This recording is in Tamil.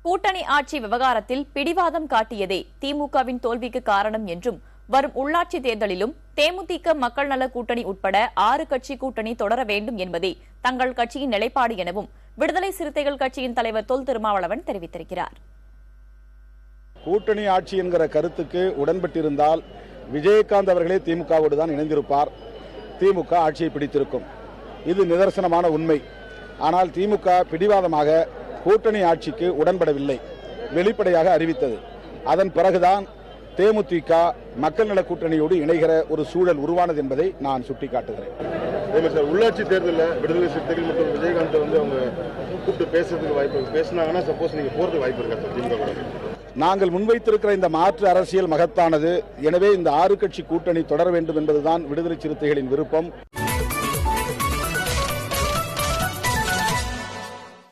கூட்டணி ஆட்சி விவகாரத்தில் பிடிவாதம் காட்டியதே திமுகவின் தோல்விக்கு காரணம் என்றும், வரும் உள்ளாட்சி தேர்தலிலும் தேமுதிக மக்கள் நல கூட்டணி உட்பட 6 கட்சி கூட்டணி தொடர வேண்டும் என்பதே தங்கள் கட்சியின் நிலைப்பாடு எனவும் விடுதலை சிறுத்தைகள் கட்சியின் தலைவர் தொல் திருமாவளவன் தெரிவித்திருக்கிறார். கூட்டணி ஆட்சி என்கிற கருத்துக்கு உடன்பட்டிருந்தால் விஜயகாந்த் அவர்களே திமுகவோடு தான் இணைந்திருப்பார். திமுக ஆட்சியை பிடித்திருக்கும். இது நிதர்சனமான உண்மை. ஆனால் திமுக பிடிவாதமாக கூட்டணி ஆட்சிக்கு உடன்படவில்லை, வெளிப்படையாக அறிவித்தது. அதன் பிறகுதான் தேமுதிக மக்கள் நல கூட்டணியோடு இணைகிற ஒரு சூழல் உருவானது என்பதை நான் சுட்டிக்காட்டுகிறேன். உள்ளாட்சி தேர்தலில் விடுதலை சிறுத்தைகள் மற்றும் விஜயகாந்த் அவங்க கூப்பிட்டு பேசுறதுக்கு வாய்ப்பு பேசினாங்கன்னா சப்போஸ் நீங்க போறதுக்கு வாய்ப்பு இருக்கா திமுக? நாங்கள் முன்வைத்திருக்கிற இந்த மாற்று அரசியல் மகத்தானது. எனவே இந்த 6 கட்சி கூட்டணி தொடர வேண்டும் என்பதுதான் விடுதலை சிறுத்தைகளின் விருப்பம்.